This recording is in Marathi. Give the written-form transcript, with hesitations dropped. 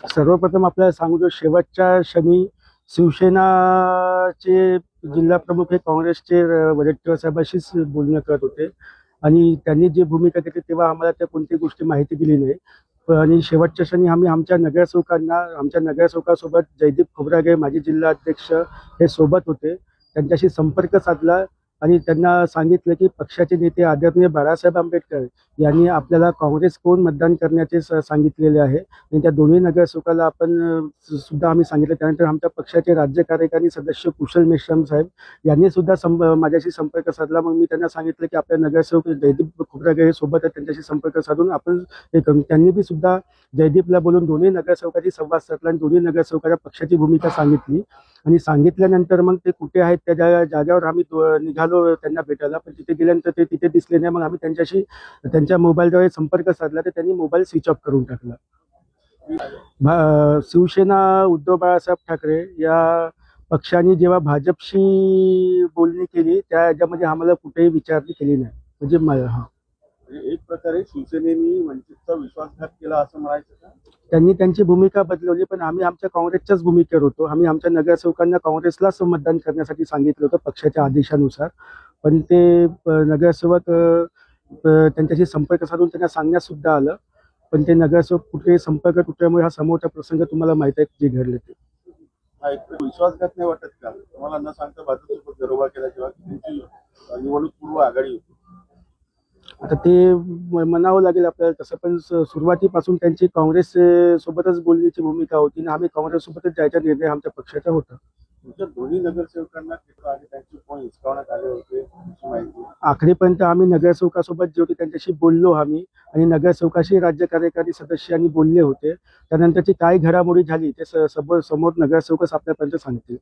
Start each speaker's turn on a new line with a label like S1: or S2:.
S1: सर्वप्रथम आपल्याला सांगू जो शेवटच्या क्षणी शिवसेनाचे जिल्हा प्रमुख हे काँग्रेसचे वडेट्टीवार साहेबांशीच बोलणं करत होते आणि त्यांनी जी भूमिका घेतली तेव्हा आम्हाला त्या कोणत्याही गोष्टी माहिती दिली नाही. आणि शेवटच्या क्षणी आम्ही आमच्या नगरसेवकासोबत जयदीप खोब्रागडे माजी जिल्हा अध्यक्ष हे सोबत होते. त्यांच्याशी संपर्क साधला आणि त्यांना सांगितलं की पक्षाचे नेते आदरणीय बाळासाहेब आंबेडकर यांनी आपल्याला काँग्रेस कोण मतदान करण्याचे सांगितलेले आहे आणि त्या दोन्ही नगरसेवकाला आपण सुद्धा आम्ही सांगितलं. त्यानंतर आमच्या पक्षाचे राज्य कार्यकारी सदस्य कुशल मेश्राम साहेब यांनी सुद्धा माझ्याशी संपर्क साधला. मग मी त्यांना सांगितलं की आपल्या नगरसेवक जयदीप खोब्रागडे सोबत त्यांच्याशी संपर्क साधून आपण हे करू. त्यांनी बी सुद्धा जयदीपला बोलून दोन्ही नगरसेवकांशी संवाद साधला आणि दोन्ही नगरसेवकांना पक्षाची भूमिका सांगितली आणि सांगितल्यानंतर मग ते कुठे आहेत त्या जागेवर आम्ही निघालो त्यांना भेटायला. पण तिथे गेल्यानंतर ते तिथे दिसले नाही. मग आम्ही त्यांच्या मोबाईलद्वारे संपर्क साधला तर त्यांनी मोबाईल स्विच ऑफ करून टाकला. शिवसेना उद्धव बाळासाहेब ठाकरे या पक्षाने जेव्हा भाजपशी बोलणी केली त्या याच्यामध्ये आम्हाला कुठेही विचारणी केली नाही. म्हणजे
S2: एक प्रकारे शिवसेनेने वंचितचा विश्वासघात केला असं म्हणायचं का?
S1: त्यांनी त्यांची भूमिका बदलवली पण आम्ही आमच्या काँग्रेसच्याच भूमिकेवर होतो. आम्ही आमच्या नगरसेवकांना काँग्रेसलाच मतदान करण्यासाठी सांगितलं होतं पक्षाच्या आदेशानुसार. पण ते नगरसेवक त्यांच्याशी संपर्क साधून त्यांना सांगण्यास सुद्धा आलं. पण ते नगरसेवक कुठे संपर्क तुटल्यामुळे हा समोरचा प्रसंग तुम्हाला माहित आहे जे घडले ते.
S2: हा एक विश्वासघात नाही वाटत का तुम्हाला? न सांगता भाजपसोबत गरोबा केला जेव्हा त्यांची निवडणूक पूर्व आघाडी होती.
S1: आता ते म्हणावं लागेल आपल्याला तसं. पण सुरुवातीपासून त्यांची काँग्रेस सोबतच बोलण्याची भूमिका होती आणि आम्ही काँग्रेस सोबतच जायचा निर्णय आमच्या पक्षाचा होता.
S2: तुमच्या दोन्ही नगरसेवकांना आणि त्यांचे फोन हिसकावण्यात आले होते अशी माहिती.
S1: आखरीपर्यंत आम्ही नगरसेवकासोबत जे होते त्यांच्याशी बोललो आम्ही आणि नगरसेवकाशी राज्य कार्यकारी सदस्यांनी बोलले होते. त्यानंतरची काय घडामोडी झाली ते समोर नगरसेवकच आपल्यापर्यंत सांगतील.